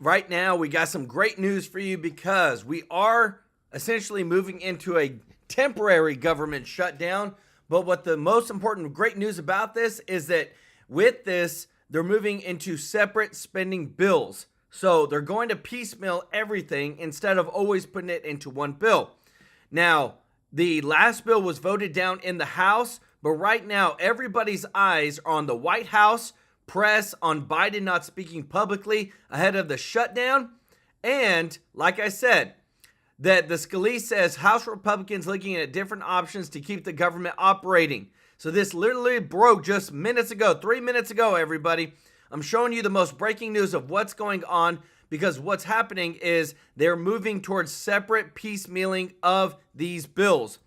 right now we got some great news for you because we are essentially moving into a temporary government shutdown. But what the most important great news about this is that with this, they're moving into separate spending bills. So they're going to piecemeal everything instead of always putting it into one bill. Now, the last bill was voted down in the House, but right now everybody's eyes are on the White House, press, on Biden not speaking publicly ahead of the shutdown. And like I said, that the Scalise says House Republicans looking at different options to keep the government operating. So this literally broke just minutes ago, 3 minutes ago, everybody. I'm showing you the most breaking news of what's going on because what's happening is they're moving towards separate piecemealing of these bills.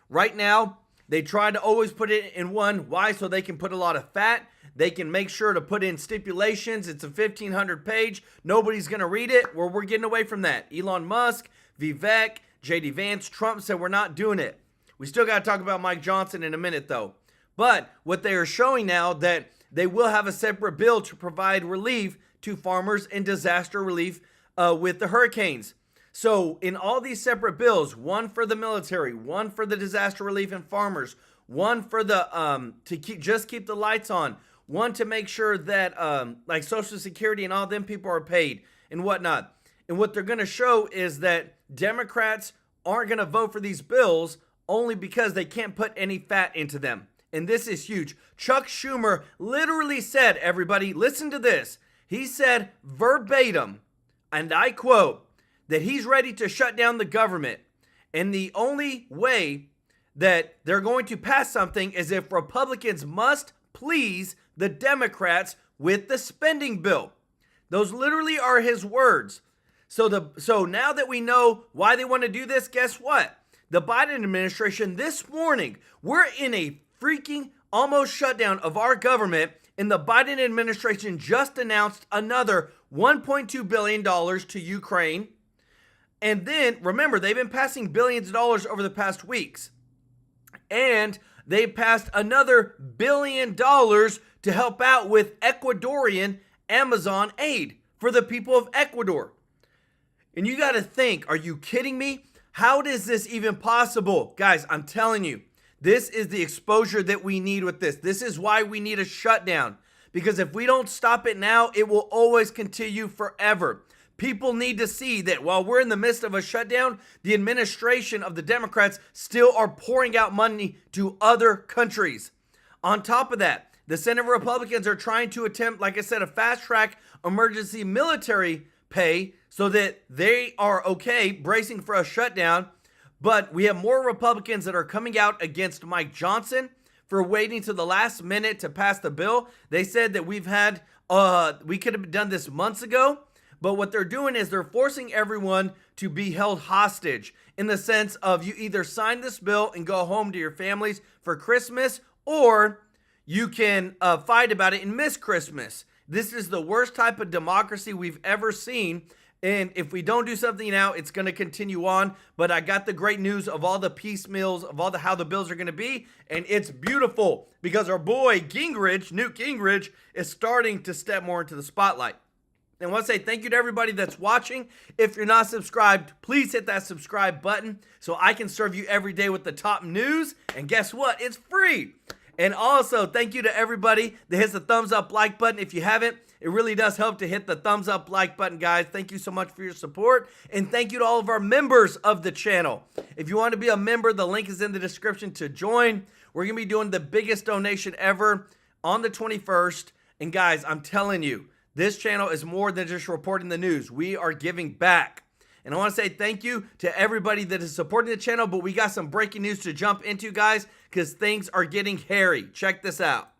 Right now, they try to always put it in one. Why? So they can put a lot of fat. They can make sure to put in stipulations. It's a 1,500 page. Nobody's going to read it. We're getting away from that. Elon Musk, Vivek, JD Vance, Trump said we're not doing it. We still got to talk about Mike Johnson in a minute, though. But what they are showing now that they will have a separate bill to provide relief to farmers and disaster relief with the hurricanes. So in all these separate bills, one for the military, one for the disaster relief and farmers, one for the to keep the lights on, one to make sure that like Social Security and all them people are paid and whatnot. And what they're going to show is that Democrats aren't going to vote for these bills only because they can't put any fat into them. And this is huge. Chuck Schumer literally said, everybody, listen to this. He said verbatim, and I quote, that he's ready to shut down the government. And the only way that they're going to pass something is if Republicans must please the Democrats with the spending bill. Those literally are his words. So now that we know why they want to do this, guess what? The Biden administration this morning, we're in a freaking almost shutdown of our government, and the Biden administration just announced another $1.2 billion to Ukraine. And then, remember, they've been passing billions of dollars over the past weeks. And they passed another $1 billion to help out with Ecuadorian Amazon aid for the people of Ecuador. And you got to think, are you kidding me? How is this even possible? Guys, I'm telling you, this is the exposure that we need with this. This is why we need a shutdown. Because if we don't stop it now, it will always continue forever. People need to see that while we're in the midst of a shutdown, the administration of the Democrats still are pouring out money to other countries. On top of that, the Senate Republicans are trying to attempt, like I said, a fast-track emergency military pay so that they are okay bracing for a shutdown. But we have more Republicans that are coming out against Mike Johnson for waiting to the last minute to pass the bill. They said that we could have done this months ago. But what they're doing is they're forcing everyone to be held hostage in the sense of you either sign this bill and go home to your families for Christmas, or you can fight about it and miss Christmas. This is the worst type of democracy we've ever seen. And if we don't do something now, it's going to continue on. But I got the great news of all the piecemeals, of all how the bills are going to be. And it's beautiful because our boy Gingrich, Newt Gingrich, is starting to step more into the spotlight. And I want to say thank you to everybody that's watching. If you're not subscribed, please hit that subscribe button so I can serve you every day with the top news. And guess what? It's free. And also, thank you to everybody that hits the thumbs up like button. If you haven't, it really does help to hit the thumbs up like button, guys. Thank you so much for your support. And thank you to all of our members of the channel. If you want to be a member, the link is in the description to join. We're going to be doing the biggest donation ever on the 21st. And guys, I'm telling you, this channel is more than just reporting the news. We are giving back. And I want to say thank you to everybody that is supporting the channel, but we got some breaking news to jump into, guys, because things are getting hairy. Check this out.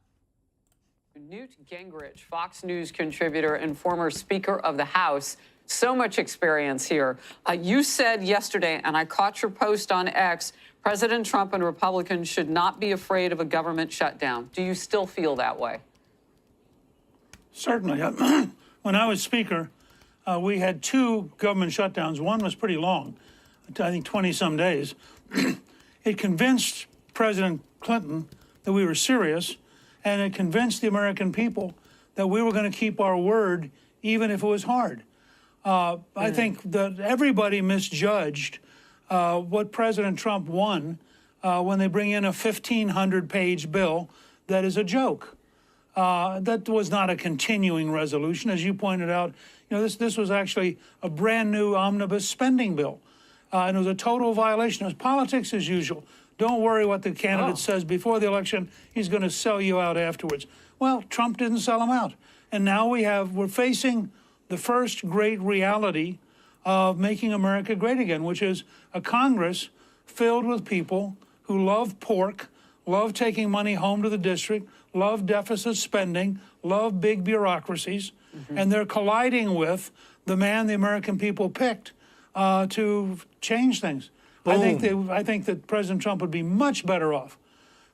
Newt Gingrich, Fox News contributor and former Speaker of the House, so much experience here. You said yesterday, and I caught your post on X, President Trump and Republicans should not be afraid of a government shutdown. Do you still feel that way? Certainly. When I was Speaker, we had 2 government shutdowns. One was pretty long, I think 20-some days. It convinced President Clinton that we were serious, and it convinced the American people that we were going to keep our word even if it was hard. I think that everybody misjudged what President Trump won when they bring in a 1,500-page bill that is a joke. That was not a continuing resolution, as you pointed out. You know, this was actually a brand new omnibus spending bill, and it was a total violation. It was politics as usual. Don't worry what the candidate says before the election. He's going to sell you out afterwards. Well, Trump didn't sell him out, and now we're facing the first great reality of making America great again, which is a Congress filled with people who love pork, love taking money home to the district, love deficit spending, love big bureaucracies, and they're colliding with the man the American people picked to change things. I think that President Trump would be much better off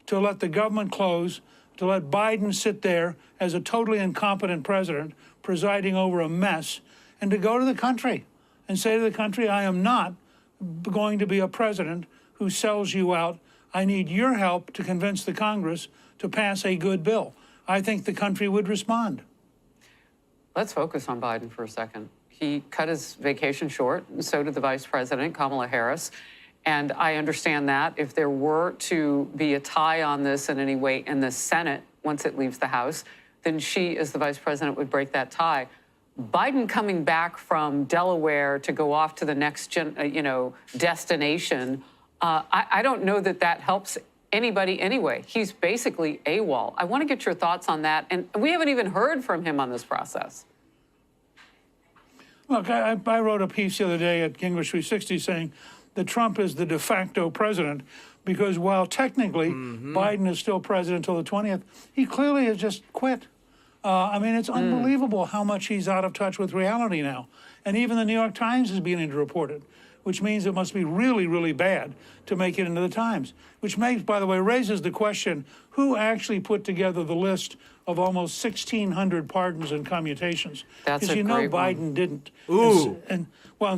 to let the government close, to let Biden sit there as a totally incompetent president presiding over a mess, and to go to the country and say to the country, I am not going to be a president who sells you out. I need your help to convince the Congress to pass a good bill. I think the country would respond. Let's focus on Biden for a second. He cut his vacation short, and so did the Vice President, Kamala Harris. And I understand that if there were to be a tie on this in any way in the Senate, once it leaves the House, then she, as the Vice President, would break that tie. Biden coming back from Delaware to go off to the next destination, I don't know that that helps anybody anyway. He's basically AWOL. I want to get your thoughts on that. And we haven't even heard from him on this process. Look, I wrote a piece the other day at Gingrich 360 saying that Trump is the de facto president because while technically Biden is still president until the 20th, he clearly has just quit. I mean, it's unbelievable how much he's out of touch with reality now. And even the New York Times is beginning to report it, which means it must be really, really bad to make it into the Times, which makes, by the way, raises the question, who actually put together the list of almost 1,600 pardons and commutations? That's a you know great Biden one. didn't. Ooh. And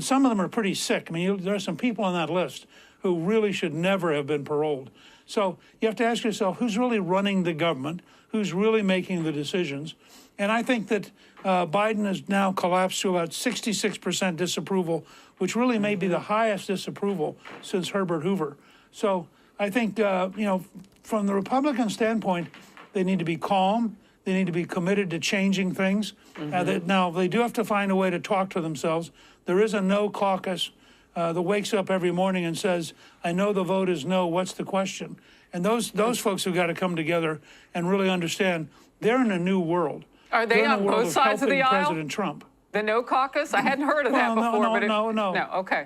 some of them are pretty sick. I mean, there are some people on that list who really should never have been paroled. So you have to ask yourself, who's really running the government? Who's really making the decisions? And I think that Biden has now collapsed to about 66% disapproval, which really may be the highest disapproval since Herbert Hoover. So I think, from the Republican standpoint, they need to be calm. They need to be committed to changing things. Now, they do have to find a way to talk to themselves. There is a no caucus that wakes up every morning and says, I know the vote is no, what's the question? And those folks have got to come together and really understand they're in a new world. Are they on both sides of the aisle? President Trump. The no caucus? I hadn't heard of that before. No. No, okay.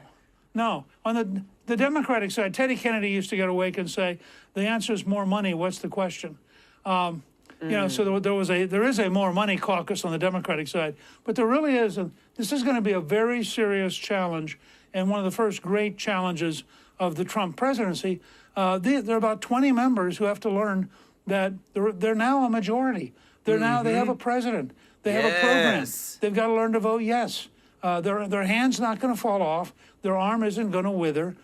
No. On the Democratic side, Teddy Kennedy used to get awake and say, the answer is more money. What's the question? So there is a more money caucus on the Democratic side. But there really is. This is going to be a very serious challenge and one of the first great challenges of the Trump presidency. There are about 20 members who have to learn that they're now a majority. They have a president. They have a program. They've got to learn to vote yes. Their hand's not going to fall off. Their arm isn't going to wither.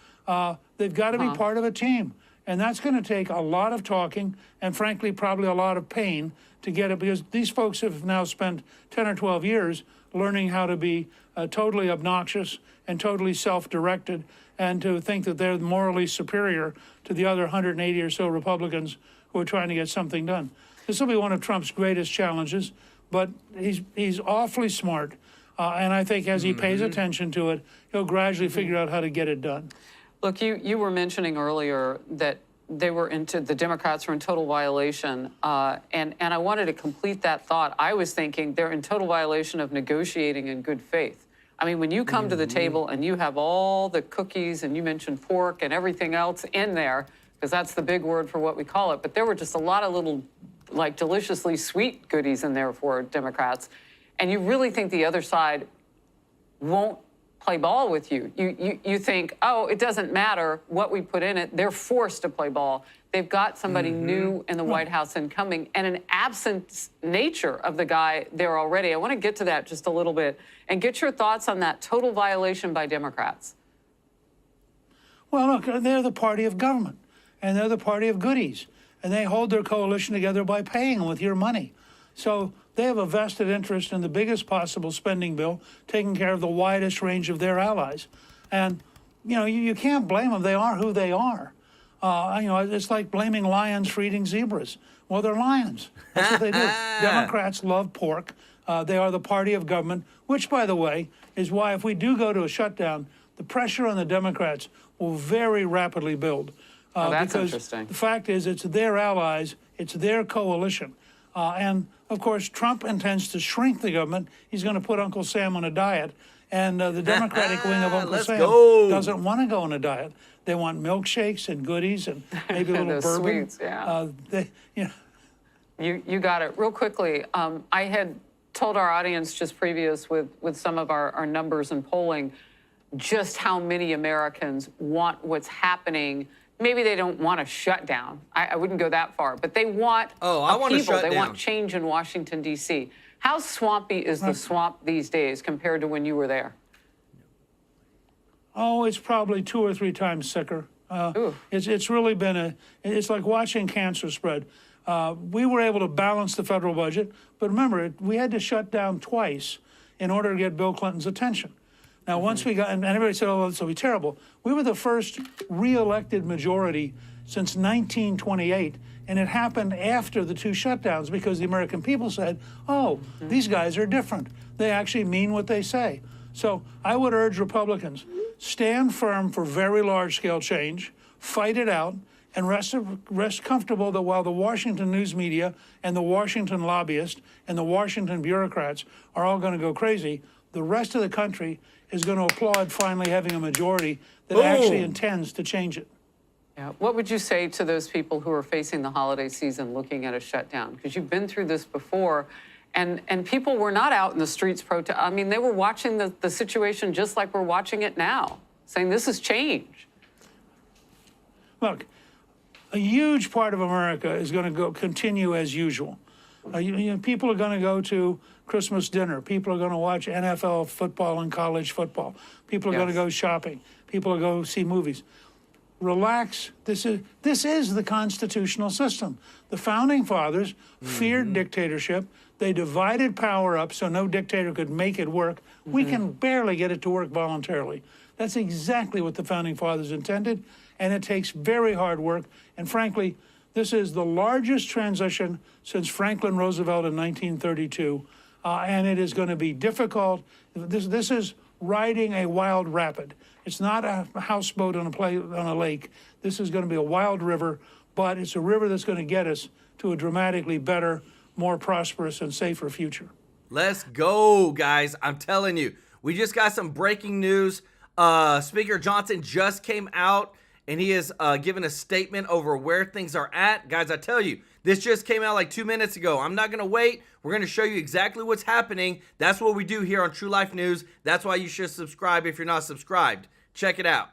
They've got to be part of a team. And that's going to take a lot of talking and, frankly, probably a lot of pain to get it, because these folks have now spent 10 or 12 years learning how to be totally obnoxious and totally self-directed and to think that they're morally superior to the other 180 or so Republicans who are trying to get something done. This will be one of Trump's greatest challenges, but he's awfully smart. And I think as he pays attention to it, he'll gradually figure out how to get it done. Look, you were mentioning earlier that the Democrats were in total violation. And I wanted to complete that thought. I was thinking they're in total violation of negotiating in good faith. I mean, when you come to the table and you have all the cookies and you mentioned pork and everything else in there, because that's the big word for what we call it, but there were just a lot of little, like, deliciously sweet goodies in there for Democrats. And you really think the other side won't play ball with you. You think, oh, it doesn't matter what we put in it. They're forced to play ball. They've got somebody new in the White House incoming and an absent nature of the guy there already. I want to get to that just a little bit and get your thoughts on that total violation by Democrats. Well, look, they're the party of government, and they're the party of goodies, and they hold their coalition together by paying them with your money. So they have a vested interest in the biggest possible spending bill, taking care of the widest range of their allies. And, you can't blame them. They are who they are. It's like blaming lions for eating zebras. Well, they're lions. That's what they do. Democrats love pork. They are the party of government, which, by the way, is why if we do go to a shutdown, the pressure on the Democrats will very rapidly build. That's because interesting. The fact is, it's their allies, it's their coalition. And, of course, Trump intends to shrink the government. He's going to put Uncle Sam on a diet. And the Democratic wing of Uncle Sam doesn't want to go on a diet. They want milkshakes and goodies and maybe a little Those bourbon. sweets, yeah. You got it. Real quickly, I had told our audience just previous with some of our numbers and polling just how many Americans want what's happening. Maybe they don't want a shutdown. I wouldn't go that far, but they want I want a upheaval. They shutdown. want change in Washington, D.C. How swampy is the swamp these days compared to when you were there? Oh, it's probably 2 or 3 times sicker. It's really been it's like watching cancer spread. We were able to balance the federal budget, but remember, we had to shut down twice in order to get Bill Clinton's attention. Now, once we got, and everybody said, oh, this will be terrible. We were the first re-elected majority since 1928, and it happened after the 2 shutdowns because the American people said, oh, these guys are different. They actually mean what they say. So I would urge Republicans, stand firm for very large-scale change, fight it out, and rest comfortable that while the Washington news media and the Washington lobbyists and the Washington bureaucrats are all going to go crazy, the rest of the country is going to applaud finally having a majority that actually intends to change it. Yeah. What would you say to those people who are facing the holiday season looking at a shutdown? Because you've been through this before, and people were not out in the streets I mean, they were watching the situation just like we're watching it now, saying this is change. Look, a huge part of America is going to continue as usual. People are going to go to Christmas dinner. People are going to watch NFL football and college football. People are going to go shopping. People are going to see movies. Relax. This is the constitutional system. The founding fathers feared dictatorship. They divided power up so no dictator could make it work. We can barely get it to work voluntarily. That's exactly what the founding fathers intended, and it takes very hard work. And frankly, this is the largest transition since Franklin Roosevelt in 1932, and it is going to be difficult. This is riding a wild rapid. It's not a houseboat on a lake. This is going to be a wild river, but it's a river that's going to get us to a dramatically better, more prosperous, and safer future. Let's go, guys. I'm telling you. We just got some breaking news. Speaker Johnson just came out, and he has given a statement over where things are at. Guys, I tell you, this just came out like 2 minutes ago. I'm not going to wait. We're going to show you exactly what's happening. That's what we do here on True Life News. That's why you should subscribe if you're not subscribed. Check it out.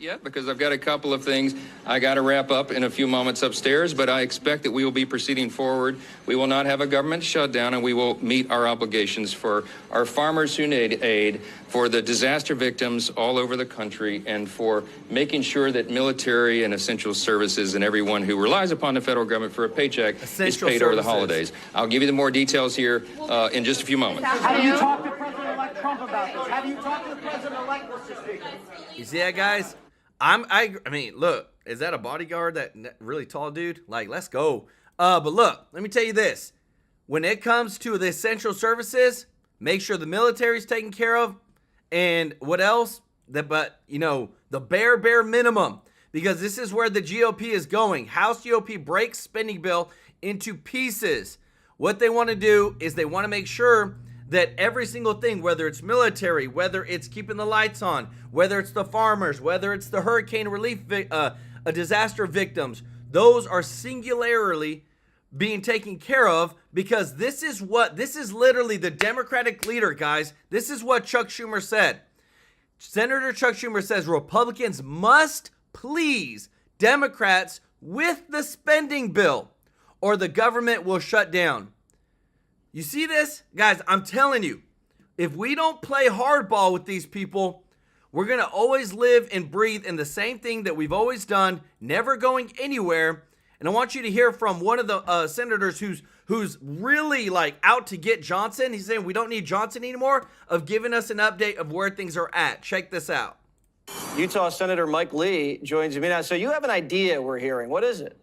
Yeah, because I've got a couple of things I got to wrap up in a few moments upstairs, but I expect that we will be proceeding forward. We will not have a government shutdown, and we will meet our obligations for our farmers who need aid, for the disaster victims all over the country, and for making sure that military and essential services and everyone who relies upon the federal government for a paycheck is paid over the holidays. I'll give you the more details here in just a few moments. Have you talked to President-elect Trump about this? Have you talked to the President-elect, Mr. Speaker? You see that, guys? I mean, look, is that a bodyguard, that really tall dude? Like, let's go. But look, let me tell you this. When it comes to the essential services, make sure the military's taken care of. And what else? The bare minimum. Because this is where the GOP is going. House GOP breaks spending bill into pieces. What they want to do is they want to make sure that every single thing, whether it's military, whether it's keeping the lights on, whether it's the farmers, whether it's the hurricane relief disaster victims, those are singularly being taken care of, because this is literally the Democratic leader, guys. This is what Chuck Schumer said. Senator Chuck Schumer says Republicans must please Democrats with the spending bill or the government will shut down. You see this? Guys, I'm telling you, if we don't play hardball with these people, we're going to always live and breathe in the same thing that we've always done, never going anywhere. And I want you to hear from one of the senators who's really like out to get Johnson. He's saying we don't need Johnson anymore, of giving us an update of where things are at. Check this out. Utah Senator Mike Lee joins me now. So you have an idea we're hearing. What is it?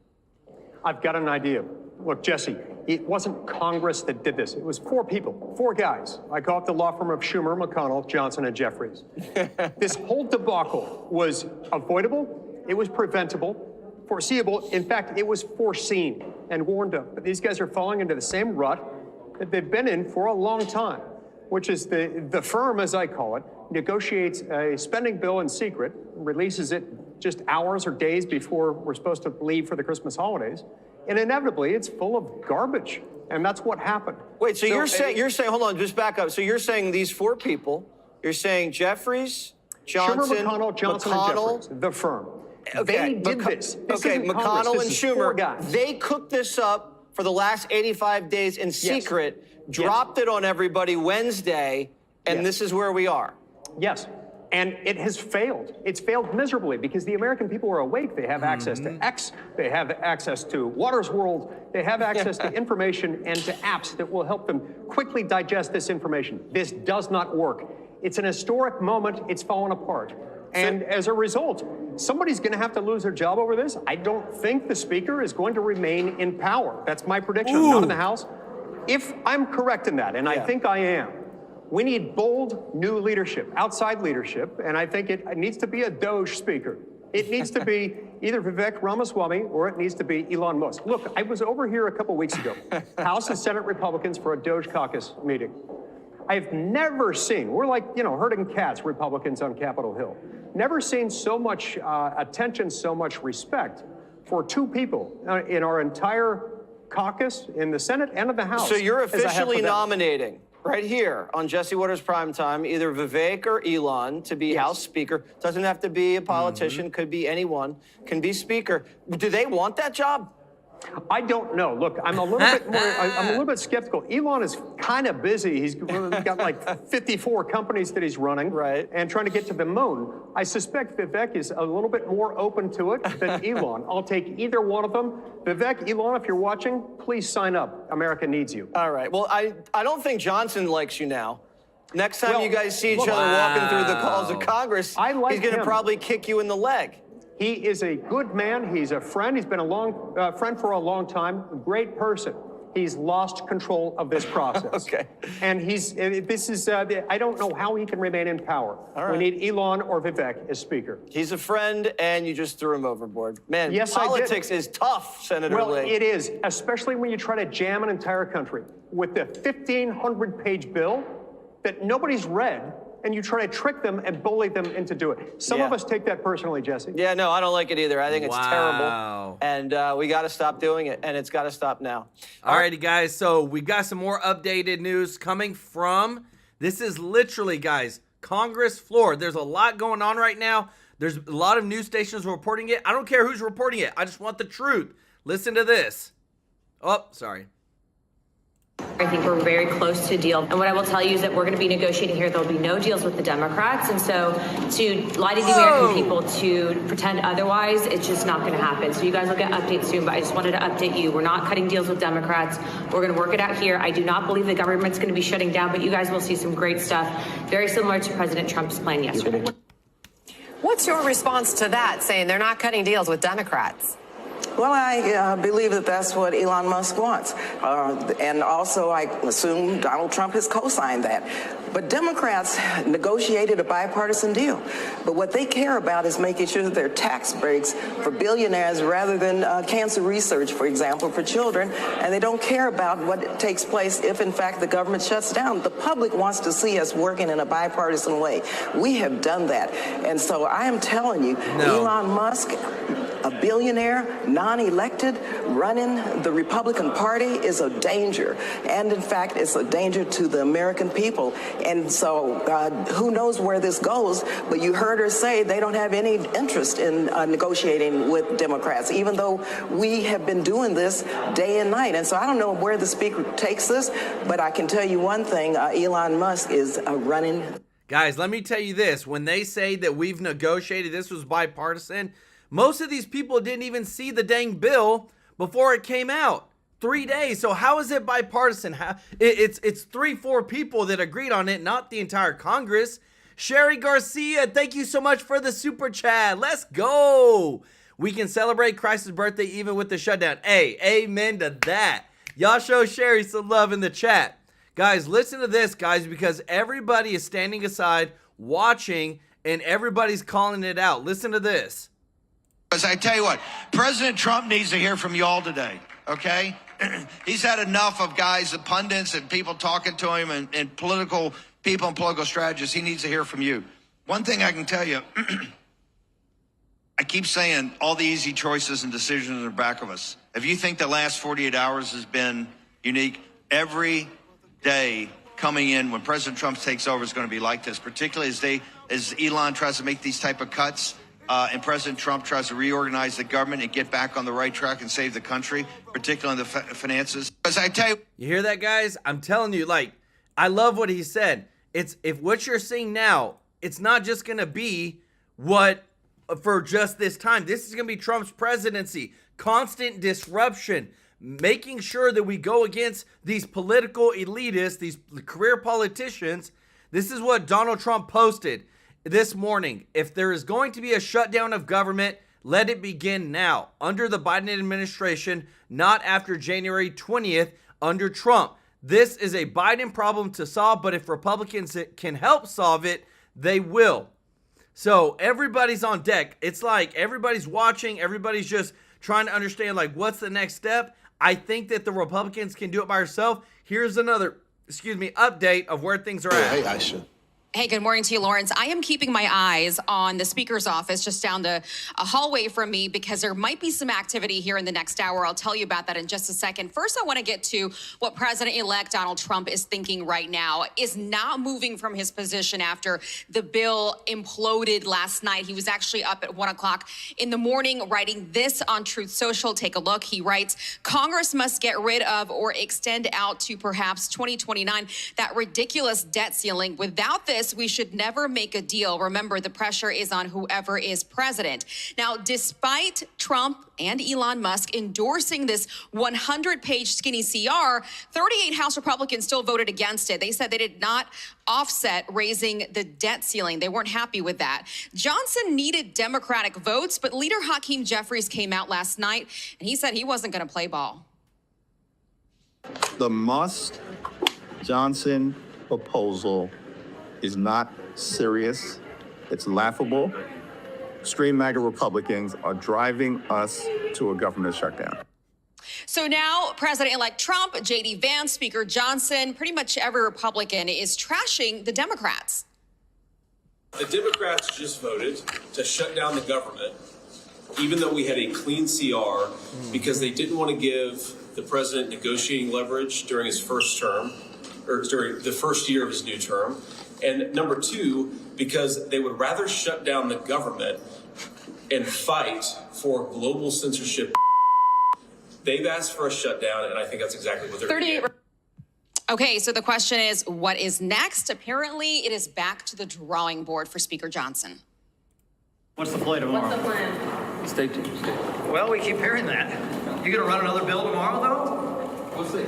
I've got an idea. Look, Jesse, it wasn't Congress that did this. It was 4 people, 4 guys. I call it the law firm of Schumer, McConnell, Johnson, and Jeffries. This whole debacle was avoidable. It was preventable. Foreseeable. In fact, it was foreseen and warned of. But these guys are falling into the same rut that they've been in for a long time, which is the firm, as I call it, negotiates a spending bill in secret, releases it just hours or days before we're supposed to leave for the Christmas holidays, and inevitably it's full of garbage. And that's what happened. Wait, so you're saying, hold on, just back up. So you're saying these 4 people, you're saying Jeffries, Johnson, Schumer, McConnell, Johnson, and Jeffries, the firm. Okay, They did this. Okay, isn't McConnell Congress. and This is 4 Schumer, guys. they cooked this up for the last 85 days in secret, dropped it on everybody Wednesday, and this is where we are. Yes, and it has failed. It's failed miserably because the American people are awake. They have access to X, they have access to Waters World, they have access to information and to apps that will help them quickly digest this information. This does not work. It's an historic moment. It's fallen apart. And as a result, somebody's going to have to lose their job over this. I don't think the speaker is going to remain in power. That's my prediction. Not in the House. If I'm correct in that, and I think I am, we need bold new leadership, outside leadership, and I think it needs to be a Doge speaker. It needs to be either Vivek Ramaswamy or it needs to be Elon Musk. Look, I was over here a couple weeks ago, House and Senate Republicans for a Doge caucus meeting. I've never seen, we're like, herding cats, Republicans on Capitol Hill. Never seen so much attention, so much respect for 2 people in our entire caucus, in the Senate and in the House. So you're as I have officially for them. nominating right here on Jesse Watters Primetime, either Vivek or Elon to be House Speaker. Doesn't have to be a politician, could be anyone, can be Speaker. Do they want that job? I don't know. Look, I'm a little bit more. I'm a little bit skeptical. Elon is kind of busy. He's got like 54 companies that he's running, and trying to get to the moon. I suspect Vivek is a little bit more open to it than Elon. I'll take either one of them. Vivek, Elon, if you're watching, please sign up. America needs you. All right. Well, I don't think Johnson likes you now. Next time you guys see each other walking through the halls of Congress, I like he's going to him. probably kick you in the leg. He is a good man. He's a friend. He's been a friend for a long time. A great person. He's lost control of this process. And I don't know how he can remain in power. We need Elon or Vivek as Speaker. He's a friend, and you just threw him overboard. Man, Yes, politics is tough, Senator Well, Lee. it is, especially when you try to jam an entire country with the 1,500-page bill that nobody's read, and you try to trick them and bully them into doing it. Some of us take that personally, Jesse. Yeah, no, I don't like it either. I think it's terrible. And we got to stop doing it, and it's got to stop now. All righty, guys. So we got some more updated news coming from, this is literally, guys, Congress floor. There's a lot going on right now. There's a lot of news stations reporting it. I don't care who's reporting it. I just want the truth. Listen to this. Oh, sorry. I think we're very close to a deal. And what I will tell you is that we're going to be negotiating here. There'll be no deals with the Democrats. And so to lie to the American people, to pretend otherwise, it's just not going to happen. So you guys will get updates soon, but I just wanted to update you. We're not cutting deals with Democrats. We're going to work it out here. I do not believe the government's going to be shutting down, but you guys will see some great stuff, very similar to President Trump's plan yesterday. What's your response to that, saying they're not cutting deals with Democrats? Well, I believe that that's what Elon Musk wants. And also, I assume Donald Trump has co-signed that. But Democrats negotiated a bipartisan deal. But what they care about is making sure that there are tax breaks for billionaires rather than cancer research, for example, for children. And they don't care about what takes place if, in fact, the government shuts down. The public wants to see us working in a bipartisan way. We have done that. And so I am telling you, Elon Musk, a billionaire, non-elected, running the Republican Party is a danger. And in fact, it's a danger to the American people. And so who knows where this goes, but you heard her say they don't have any interest in negotiating with Democrats, even though we have been doing this day and night. And so I don't know where the speaker takes this, but I can tell you one thing, Elon Musk is running. Guys, let me tell you this. When they say that we've negotiated, this was bipartisan, most of these people didn't even see the dang bill before it came out. 3 days. So how is it bipartisan? It's 3-4 people that agreed on it, not the entire Congress. Sherry Garcia, thank you so much for the super chat. Let's go. We can celebrate Christ's birthday even with the shutdown. Hey, amen to that. Y'all show Sherry some love in the chat. Guys, listen to this, guys, because everybody is standing aside, watching, and everybody's calling it out. Listen to this. Because I tell you what, President Trump needs to hear from you all today, okay? He's had enough of guys and pundits and people talking to him and political people and political strategists. He needs to hear from you. One thing I can tell you, I keep saying all the easy choices and decisions are back of us. If you think the last 48 hours has been unique, every day coming in when President Trump takes over is going to be like this, particularly as Elon tries to make these type of cuts and President Trump tries to reorganize the government and get back on the right track and save the country, particularly in the finances. Because I tell you... You hear that, guys? I'm telling you, like, I love what he said. If what you're seeing now, it's not just going to be what for just this time. This is going to be Trump's presidency. Constant disruption. Making sure that we go against these political elitists, these career politicians. This is what Donald Trump posted this morning. If there is going to be a shutdown of government, let it begin now. Under the Biden administration, not after January 20th under Trump. This is a Biden problem to solve, but if Republicans can help solve it, they will. So everybody's on deck. It's like everybody's watching. Everybody's just trying to understand, like, what's the next step? I think that the Republicans can do it by themselves. Here's another, update of where things are at. Hey, Aisha. Hey, good morning to you, Lawrence. I am keeping my eyes on the Speaker's office just down the hallway from me because there might be some activity here in the next hour. I'll tell you about that in just a second. First, I want to get to what President-elect Donald Trump is thinking right now. Is not moving from his position after the bill imploded last night. He was actually up at 1 o'clock in the morning writing this on Truth Social. Take a look. He writes, Congress must get rid of or extend out to perhaps 2029 that ridiculous debt ceiling. Without this, we should never make a deal. Remember, the pressure is on whoever is president. Now, despite Trump and Elon Musk endorsing this 100-page skinny CR, 38 House Republicans still voted against it. They said they did not offset raising the debt ceiling. They weren't happy with that. Johnson needed Democratic votes, but leader Hakeem Jeffries came out last night, and he said he wasn't going to play ball. The Musk-Johnson proposal is not serious. It's laughable. Extreme MAGA Republicans are driving us to a government shutdown. So now President-elect Trump, J.D. Vance, Speaker Johnson, pretty much every Republican is trashing the Democrats. The Democrats just voted to shut down the government, even though we had a clean CR, because they didn't want to give the president negotiating leverage during his first term, or during the first year of his new term. And number two, because they would rather shut down the government and fight for global censorship. They've asked for a shutdown, and I think that's exactly what they're doing. Okay, so the question is, what is next? Apparently, it is back to the drawing board for Speaker Johnson. What's the play tomorrow? What's the plan? Stay tuned. Well, we keep hearing that. You gonna run another bill tomorrow, though? We'll see.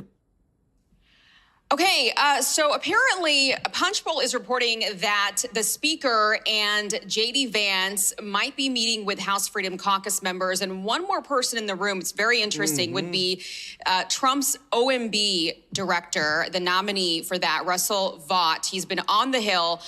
Okay, so apparently Punchbowl is reporting that the Speaker and J.D. Vance might be meeting with House Freedom Caucus members, and one more person in the room, it's very interesting, would be Trump's OMB director, the nominee for that, Russell Vought. He's been on the Hill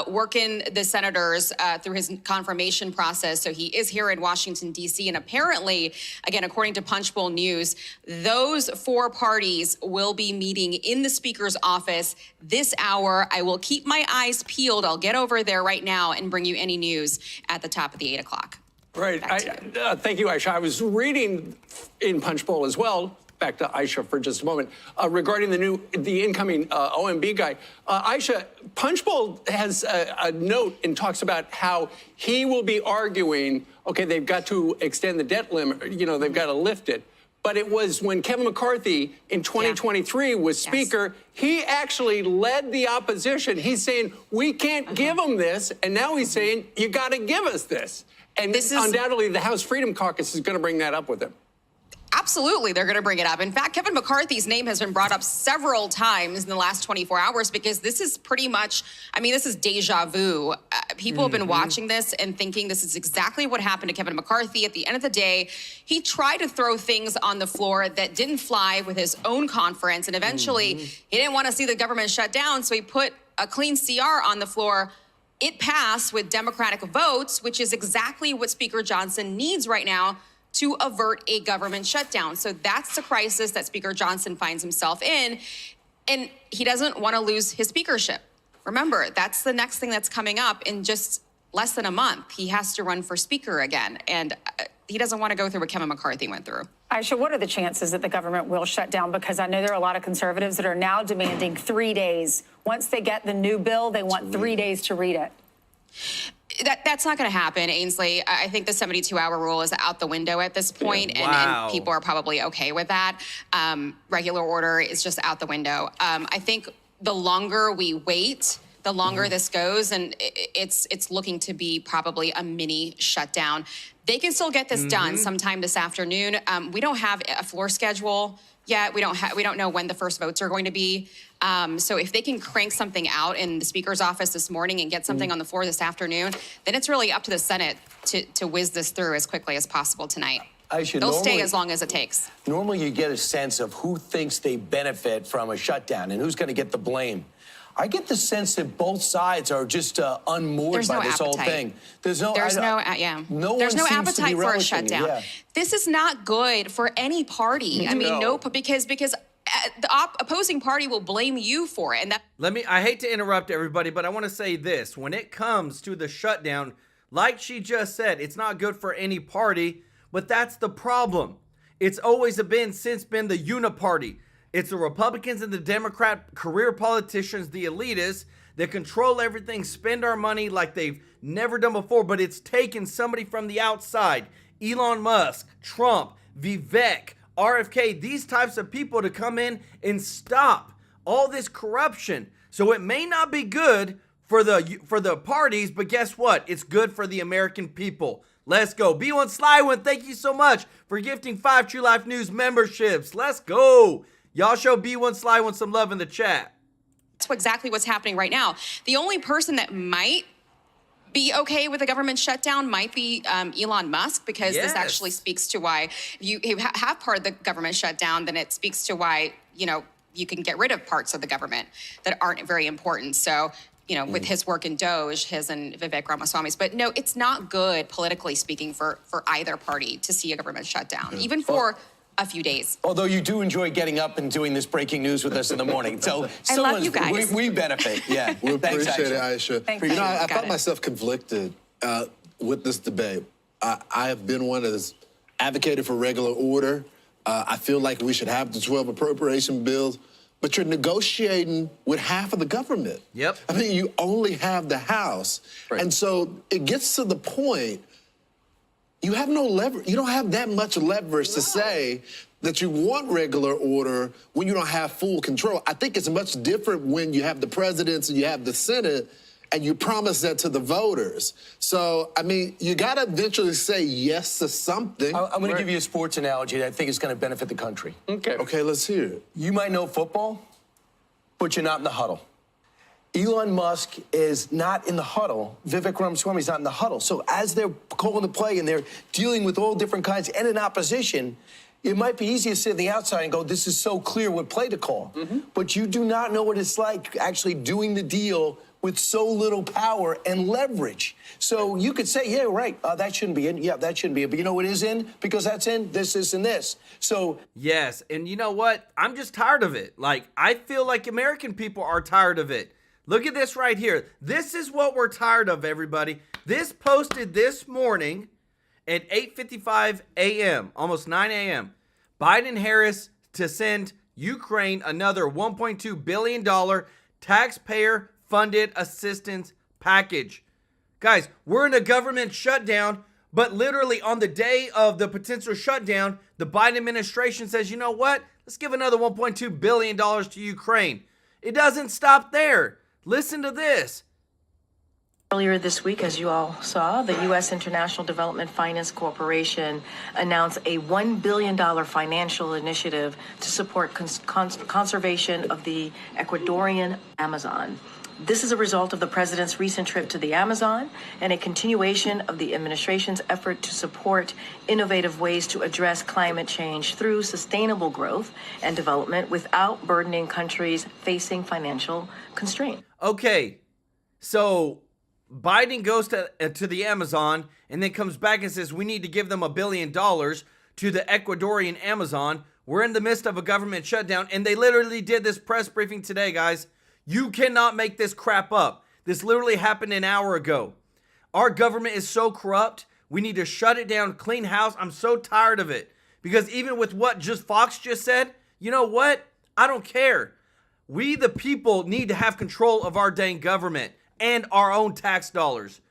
working the senators through his confirmation process, so he is here in Washington, D.C., and apparently, again, according to Punchbowl News, those four parties will be meeting in the Speaker's office this hour. I will keep my eyes peeled. I'll get over there right now and bring you any news at the top of the 8 o'clock. Right. Thank you, Aisha. I was reading in Punchbowl as well, back to Aisha for just a moment, regarding the incoming OMB guy. Aisha, Punchbowl has a note and talks about how he will be arguing, okay, they've got to extend the debt limit, you know, they've got to lift it. But it was when Kevin McCarthy in 2023 was Speaker, he actually led the opposition. He's saying, we can't give them this. And now he's saying, you got to give us this. And this is undoubtedly the House Freedom Caucus is going to bring that up with him. Absolutely, they're going to bring it up. In fact, Kevin McCarthy's name has been brought up several times in the last 24 hours because this is pretty much, I mean, this is deja vu. People have been watching this and thinking this is exactly what happened to Kevin McCarthy. At the end of the day, he tried to throw things on the floor that didn't fly with his own conference, and eventually he didn't want to see the government shut down, so he put a clean CR on the floor. It passed with Democratic votes, which is exactly what Speaker Johnson needs right now to avert a government shutdown. So that's the crisis that Speaker Johnson finds himself in, and he doesn't want to lose his speakership. Remember, that's the next thing that's coming up in just less than a month. He has to run for speaker again, and he doesn't want to go through what Kevin McCarthy went through. Aisha, what are the chances that the government will shut down? Because I know there are a lot of conservatives that are now demanding 3 days. Once they get the new bill, they want 3 days to read it. That's not going to happen, Ainsley. I think the 72-hour rule is out the window at this point, and people are probably okay with that. Regular order is just out the window. I think the longer we wait, the longer this goes, and it's looking to be probably a mini shutdown. They can still get this done sometime this afternoon. We don't have a floor schedule yet. We don't know when the first votes are going to be. So if they can crank something out in the Speaker's office this morning and get something on the floor this afternoon, then it's really up to the Senate to whiz this through as quickly as possible tonight. They'll stay as long as it takes. Normally you get a sense of who thinks they benefit from a shutdown and who's going to get the blame. I get the sense that both sides are just unmoored by this whole thing. There's no appetite for a shutdown. Yeah. This is not good for any party. I mean, because the opposing party will blame you for it. And I hate to interrupt everybody, but I want to say this. When it comes to the shutdown, like she just said, it's not good for any party, but that's the problem. It's always been the uniparty. It's the Republicans and the Democrat career politicians, the elitists, that control everything, spend our money like they've never done before, but it's taken somebody from the outside, Elon Musk, Trump, Vivek, RFK, these types of people to come in and stop all this corruption. So it may not be good for the parties, but guess what? It's good for the American people. Let's go. B1 Sly One, thank you so much for gifting 5 True Life News memberships. Let's go. Y'all show B1 Sly One some love in the chat. That's exactly what's happening right now. The only person that might be okay with a government shutdown might be Elon Musk, because this actually speaks to why if you have part of the government shutdown, then it speaks to why, you can get rid of parts of the government that aren't very important. So, with his work in Doge, his and Vivek Ramaswamy's. But no, it's not good, politically speaking, for either party to see a government shutdown, even for a few days. Although you do enjoy getting up and doing this breaking news with us in the morning. So I love you guys. We benefit. Yeah. We Thanks, appreciate it, Aisha. Thank you. you. I Got found it. myself conflicted with this debate. I have been one that has advocated for regular order. I feel like we should have the 12 appropriation bills, but you're negotiating with half of the government. Yep. I mean, you only have the House. Right. And so it gets to the point, you have no leverage. You don't have that much leverage to say that you want regular order when you don't have full control. I think it's much different when you have the presidents and you have the Senate and you promise that to the voters. So, I mean, you got to eventually say yes to something. I'm going to give you a sports analogy that I think is going to benefit the country. Okay, let's hear it. You might know football, but you're not in the huddle. Elon Musk is not in the huddle. Vivek Ramaswamy is not in the huddle. So as they're calling the play and they're dealing with all different kinds and in opposition, it might be easy to sit on the outside and go, this is so clear what play to call. But you do not know what it's like actually doing the deal with so little power and leverage. So you could say, yeah, right, that shouldn't be in. Yeah, that shouldn't be in. But you know what is in? Because that's in this, and this. So yes, and you know what? I'm just tired of it. Like, I feel like American people are tired of it. Look at this right here. This is what we're tired of, everybody. This posted this morning at 8:55 a.m., almost 9 a.m. Biden Harris to send Ukraine another $1.2 billion taxpayer-funded assistance package. Guys, we're in a government shutdown, but literally on the day of the potential shutdown, the Biden administration says, you know what? Let's give another $1.2 billion to Ukraine. It doesn't stop there. Listen to this. Earlier this week, as you all saw, the U.S. International Development Finance Corporation announced a $1 billion financial initiative to support conservation of the Ecuadorian Amazon. This is a result of the president's recent trip to the Amazon and a continuation of the administration's effort to support innovative ways to address climate change through sustainable growth and development without burdening countries facing financial constraint. Okay, so Biden goes to the Amazon and then comes back and says we need to give them $1 billion to the Ecuadorian Amazon. We're in the midst of a government shutdown, and they literally did this press briefing today, guys. You cannot make this crap up. This literally happened an hour ago. Our government is so corrupt. We need to shut it down, clean house. I'm so tired of it. Because even with what Fox just said, you know what? I don't care. We, the people, need to have control of our dang government and our own tax dollars.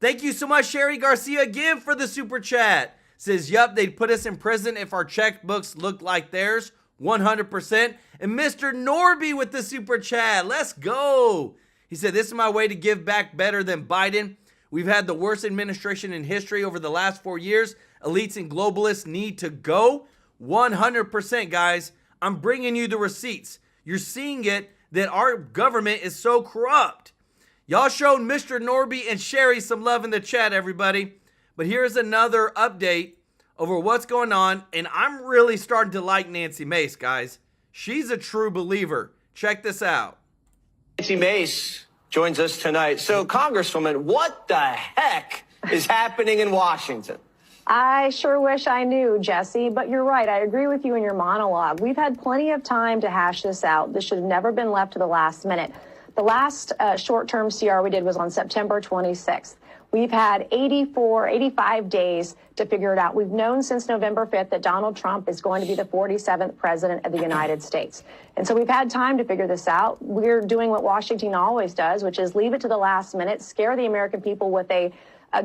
Thank you so much, Sherry Garcia, again for the super chat. Says, yup, they'd put us in prison if our checkbooks looked like theirs. 100%. And Mr. Norby with the super chat. Let's go. He said, this is my way to give back better than Biden. We've had the worst administration in history over the last 4 years. Elites and globalists need to go. 100%, guys. I'm bringing you the receipts. You're seeing it that our government is so corrupt. Y'all showed Mr. Norby and Sherry some love in the chat, everybody. But here's another update over what's going on, and I'm really starting to like Nancy Mace, guys. She's a true believer. Check this out. Nancy Mace joins us tonight. So, Congresswoman, what the heck is happening in Washington? I sure wish I knew, Jesse, but you're right. I agree with you in your monologue. We've had plenty of time to hash this out. This should have never been left to the last minute. The last short-term CR we did was on September 26th. We've had 85 days to figure it out. We've known since November 5th that Donald Trump is going to be the 47th president of the United States. And so we've had time to figure this out. We're doing what Washington always does, which is leave it to the last minute, scare the American people with a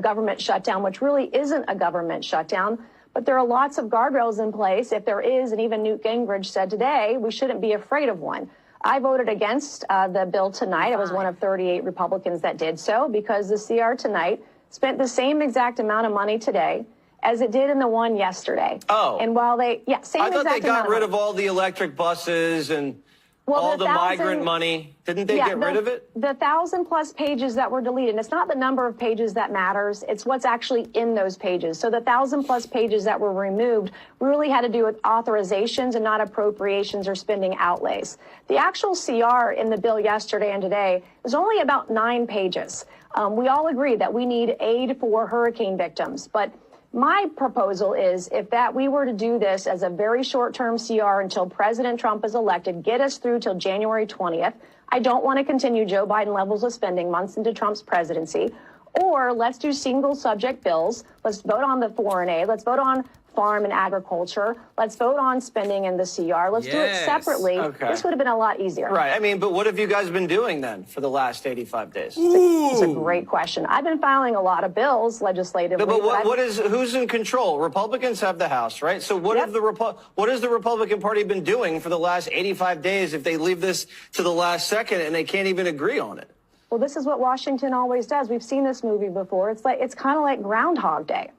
government shutdown, which really isn't a government shutdown. But there are lots of guardrails in place. If there is, and even Newt Gingrich said today, we shouldn't be afraid of one. I voted against the bill tonight. I was one of 38 Republicans that did so because the CR tonight spent the same exact amount of money today as it did in the one yesterday. Oh. And while same I thought exact they got amount rid of all the electric buses and Well, all the the migrant money. Didn't they get rid of it? The 1,000+ pages that were deleted, and it's not the number of pages that matters, it's what's actually in those pages. So the 1,000+ pages that were removed really had to do with authorizations and not appropriations or spending outlays. The actual CR in the bill yesterday and today is only about 9 pages. We all agree that we need aid for hurricane victims, but my proposal is if we were to do this as a very short-term CR until President Trump is elected, get us through till January 20th. I don't want to continue Joe Biden levels of spending months into Trump's presidency. Or let's do single subject bills. Let's vote on the foreign aid. Let's vote on farm and agriculture. Let's vote on spending in the CR. Let's do it separately. Okay. This would have been a lot easier. Right. I mean, but what have you guys been doing then for the last 85 days? It's a great question. I've been filing a lot of bills legislatively. No, but who's in control? Republicans have the House, right? So what has the Republican Party been doing for the last 85 days if they leave this to the last second and they can't even agree on it? Well, this is what Washington always does. We've seen this movie before. It's kind of like Groundhog Day.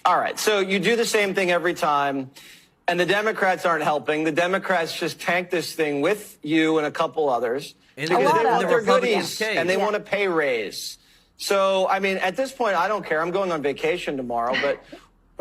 All right, so you do the same thing every time, and the Democrats aren't helping. The Democrats just tanked this thing with you and a couple others because they want their goodies and they want a pay raise. So, I mean, at this point, I don't care. I'm going on vacation tomorrow, but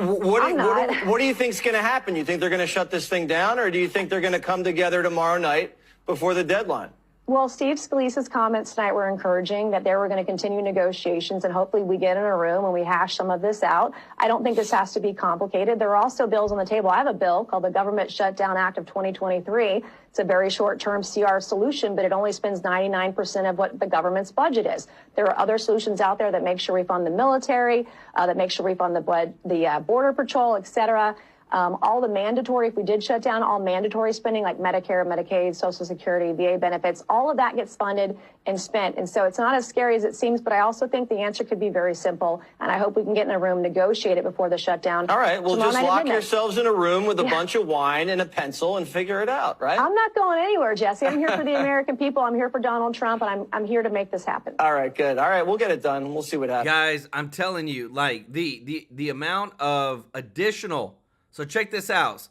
what do you think's going to happen? You think they're going to shut this thing down, or do you think they're going to come together tomorrow night before the deadline? Well, Steve Scalise's comments tonight were encouraging that they were going to continue negotiations, and hopefully we get in a room and we hash some of this out. I don't think this has to be complicated. There are also bills on the table. I have a bill called the Government Shutdown Act of 2023. It's a very short-term CR solution, but it only spends 99% of what the government's budget is. There are other solutions out there that make sure we fund the military, that make sure we fund the border patrol, et cetera. All the mandatory, if we did shut down all mandatory spending like Medicare, Medicaid, Social Security, VA benefits, all of that gets funded and spent. And so it's not as scary as it seems, but I also think the answer could be very simple. And I hope we can get in a room, negotiate it before the shutdown. All right, well, just lock yourselves in a room with a bunch of wine and a pencil and figure it out, right? I'm not going anywhere, Jesse. I'm here for the American people. I'm here for Donald Trump, and I'm here to make this happen. All right, good. All right, we'll get it done. We'll see what happens. Guys, I'm telling you, like, the amount of additional... So check this out.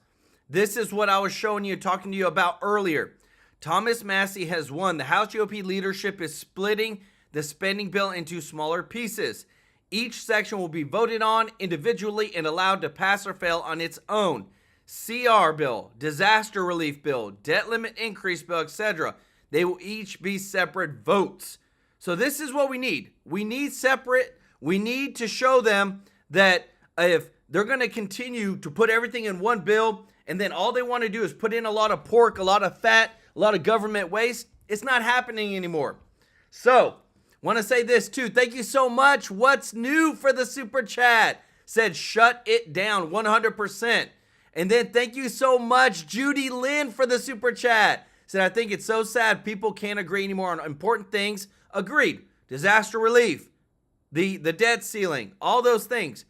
This is what I was showing you, talking to you about earlier. Thomas Massie has won. The House GOP leadership is splitting the spending bill into smaller pieces. Each section will be voted on individually and allowed to pass or fail on its own. CR bill, disaster relief bill, debt limit increase bill, etc. They will each be separate votes. So this is what we need. We need separate. We need to show them that if they're going to continue to put everything in one bill, and then all they want to do is put in a lot of pork, a lot of fat, a lot of government waste, it's not happening anymore. So, want to say this too. Thank you so much. What's new for the super chat? Said shut it down 100%. And then thank you so much, Judy Lynn, for the super chat. Said, I think it's so sad people can't agree anymore on important things. Agreed. Disaster relief, the debt ceiling, all those things.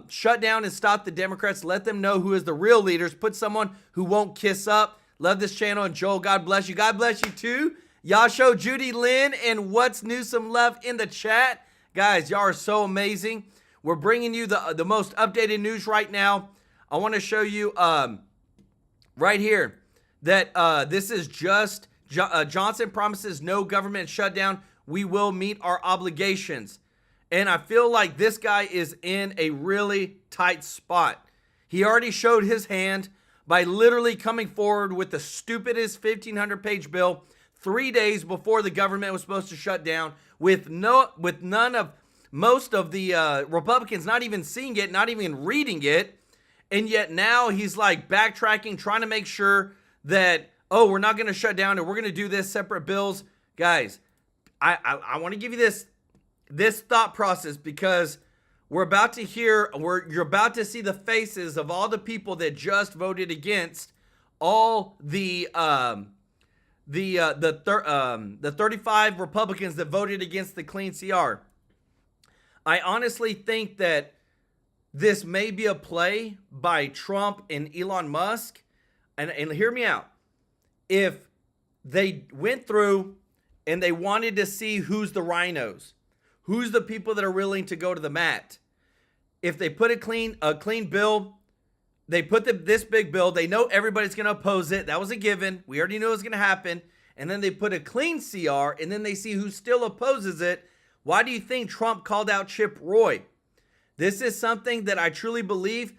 Shut down and stop the Democrats. Let them know who is the real leaders. Put someone who won't kiss up. Love this channel. And Joel, God bless you. God bless you too. Y'all show Judy Lynn and What's New some love in the chat. Guys, y'all are so amazing. We're bringing you the most updated news right now. I want to show you right here that this is just Johnson promises no government shutdown. We will meet our obligations. And I feel like this guy is in a really tight spot. He already showed his hand by literally coming forward with the stupidest 1,500-page bill 3 days before the government was supposed to shut down, with most of the Republicans not even seeing it, not even reading it. And yet now he's like backtracking, trying to make sure that, oh, we're not going to shut down and we're going to do this separate bills. Guys, I want to give you this thought process, because we're about to hear, you're about to see the faces of all the people that just voted against all the 35 Republicans that voted against the clean CR. I honestly think that this may be a play by Trump and Elon Musk. And hear me out. If they went through and they wanted to see who's the rhinos, who's the people that are willing to go to the mat? If they put a clean bill, they put this big bill, they know everybody's going to oppose it. That was a given. We already knew it was going to happen. And then they put a clean CR, and then they see who still opposes it. Why do you think Trump called out Chip Roy? This is something that I truly believe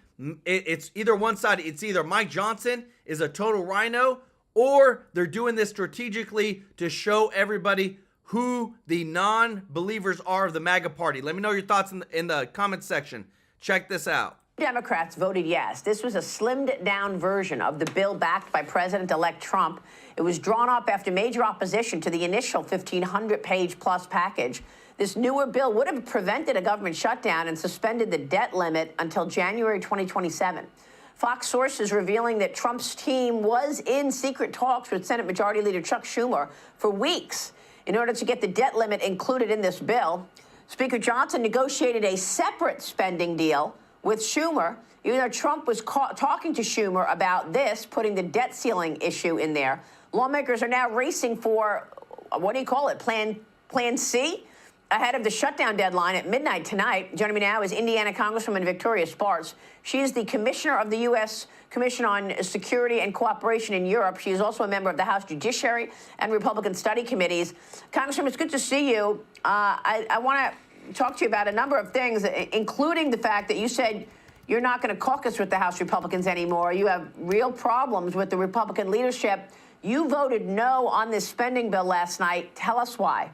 it's either one side. It's either Mike Johnson is a total rhino, or they're doing this strategically to show everybody who the non-believers are of the MAGA party. Let me know your thoughts in the comments section. Check this out. Democrats voted yes. This was a slimmed-down version of the bill backed by President-elect Trump. It was drawn up after major opposition to the initial 1,500-page-plus package. This newer bill would have prevented a government shutdown and suspended the debt limit until January 2027. Fox sources revealing that Trump's team was in secret talks with Senate Majority Leader Chuck Schumer for weeks in order to get the debt limit included in this bill. Speaker Johnson negotiated a separate spending deal with Schumer, even though Trump was talking to Schumer about this, putting the debt ceiling issue in there. Lawmakers are now racing for, what do you call it, Plan C? Ahead of the shutdown deadline at midnight tonight. Joining me now is Indiana Congresswoman Victoria Spartz. She is the commissioner of the U.S. Commission on Security and Cooperation in Europe. She is also a member of the House Judiciary and Republican Study Committees. Congresswoman, it's good to see you. I want to talk to you about a number of things, including the fact that you said you're not going to caucus with the House Republicans anymore. You have real problems with the Republican leadership. You voted no on this spending bill last night. Tell us why.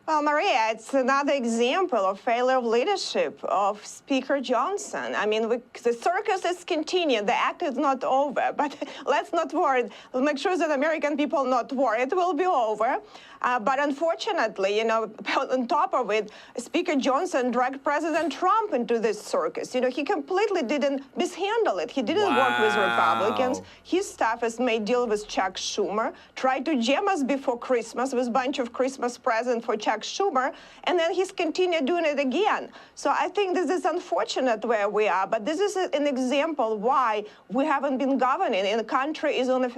Well, Maria, it's another example of failure of leadership of Speaker Johnson. I mean, the circus is continuing. The act is not over, but let's not worry. We'll make sure that American people not worry. It will be over. But unfortunately, you know, on top of it, Speaker Johnson dragged President Trump into this circus. You know, he completely didn't mishandle it. He didn't work with Republicans. His staffers made deal with Chuck Schumer, tried to jam us before Christmas with a bunch of Christmas presents for Chuck Schumer, and then he's continued doing it again. So I think this is unfortunate where we are, but this is an example why we haven't been governing, and the country is on a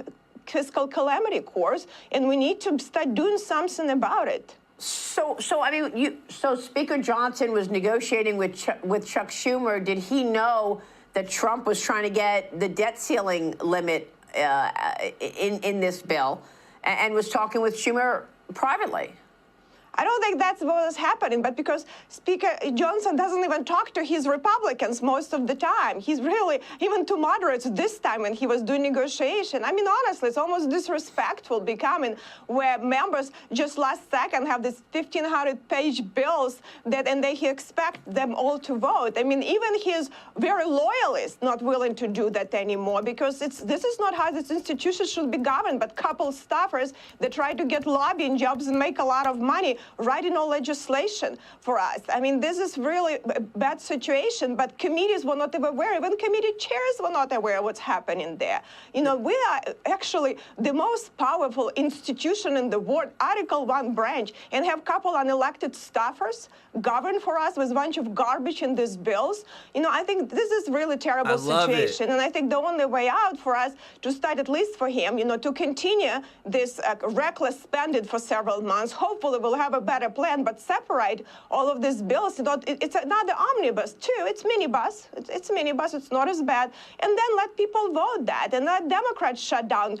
fiscal calamity course, and we need to start doing something about it. So I mean, so Speaker Johnson was negotiating with Chuck Schumer. Did he know that Trump was trying to get the debt ceiling limit in this bill, and was talking with Schumer privately? I don't think that's what was happening, but because Speaker Johnson doesn't even talk to his Republicans most of the time. He's really even to moderates this time when he was doing negotiation. I mean, honestly, it's almost disrespectful becoming where members just last second have these 1,500-page bills and he expect them all to vote. I mean, even his very loyalists not willing to do that anymore because this is not how this institution should be governed, but couple staffers that try to get lobbying jobs and make a lot of money writing all legislation for us. I mean, this is really a bad situation, but committees were not aware. Even committee chairs were not aware of what's happening there. You know, we are actually the most powerful institution in the world, Article 1 branch, and have a couple unelected staffers govern for us with a bunch of garbage in these bills. You know, I think this is really terrible situation. And I think the only way out for us to start, at least for him, you know, to continue this reckless spending for several months. Hopefully we'll have a better plan, but separate all of these bills. You know, it's another omnibus too. It's minibus. It's minibus. It's not as bad. And then let people vote that, and let Democrats shut down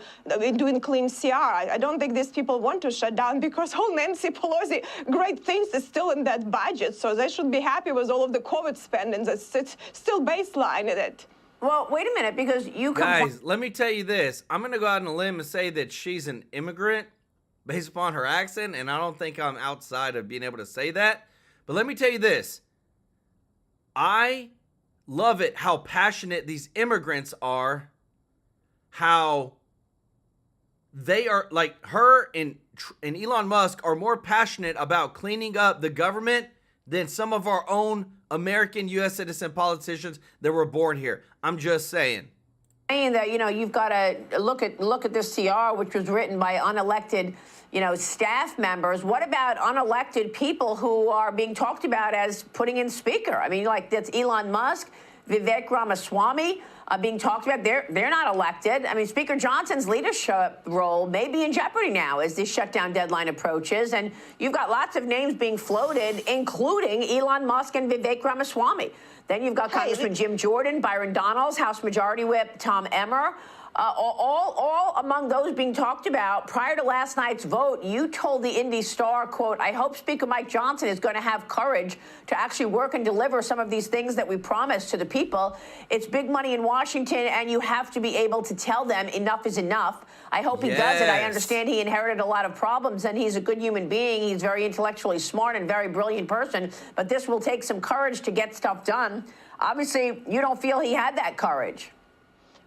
doing clean CR. I don't think these people want to shut down because all Nancy Pelosi great things is still in that budget. So they should be happy with all of the COVID spending. It's still baseline in it. Well, wait a minute, because you guys, let me tell you this. I'm going to go out on a limb and say that she's an immigrant based upon her accent, and I don't think I'm outside of being able to say that. But let me tell you this. I love it how passionate these immigrants are, how they are, like her and Elon Musk are more passionate about cleaning up the government than some of our own American U.S. citizen politicians that were born here. I'm just saying. Saying that, you know, you've got to look at this CR, which was written by unelected, you know, staff members. What about unelected people who are being talked about as putting in speaker? I mean, like that's Elon Musk, Vivek Ramaswamy being talked about. They're not elected. I mean, Speaker Johnson's leadership role may be in jeopardy now as this shutdown deadline approaches. And you've got lots of names being floated, including Elon Musk and Vivek Ramaswamy. Then you've got Congressman Jim Jordan, Byron Donalds, House Majority Whip Tom Emmer. All among those being talked about. Prior to last night's vote, you told the Indy Star, quote, I hope Speaker Mike Johnson is going to have courage to actually work and deliver some of these things that we promised to the people. It's big money in Washington, and you have to be able to tell them enough is enough. I hope he does it. I understand he inherited a lot of problems, and he's a good human being. He's very intellectually smart and very brilliant person, but this will take some courage to get stuff done. Obviously, you don't feel he had that courage.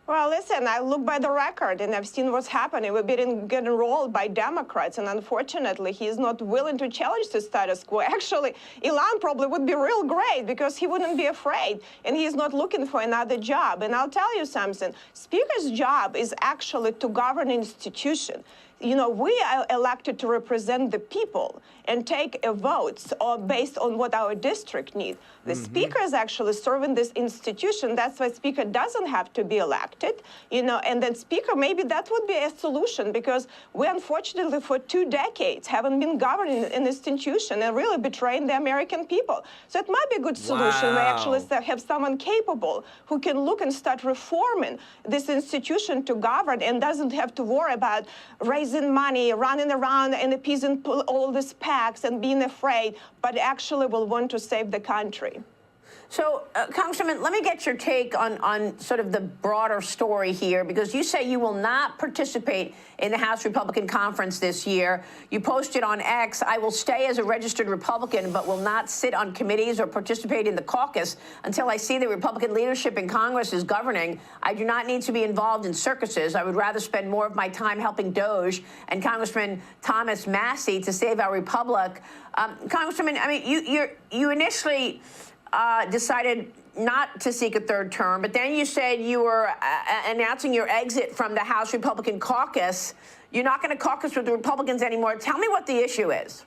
Well, listen, I look by the record, and I've seen what's happening. We're getting enrolled by Democrats, and unfortunately, he's not willing to challenge the status quo. Actually, Elon probably would be real great because he wouldn't be afraid, and he's not looking for another job. And I'll tell you something. Speaker's job is actually to govern an institution. You know, we are elected to represent the people and take votes based on what our district needs. The speaker is actually serving this institution. That's why speaker doesn't have to be elected, you know, and then speaker, maybe that would be a solution because we unfortunately for 2 decades haven't been governing an institution and really betraying the American people. So it might be a good solution. We actually have someone capable who can look and start reforming this institution to govern and doesn't have to worry about raising money, running around and appeasing all these PACs and being afraid, but actually will want to save the country. So, Congressman, let me get your take on sort of the broader story here, because you say you will not participate in the House Republican Conference this year. You posted on X, I will stay as a registered Republican, but will not sit on committees or participate in the caucus until I see the Republican leadership in Congress is governing. I do not need to be involved in circuses. I would rather spend more of my time helping Doge and Congressman Thomas Massey to save our republic. Congressman, I mean, you initially decided not to seek a third term, but then you said you were announcing your exit from the House Republican caucus. You're not going to caucus with the Republicans anymore. Tell me what the issue is.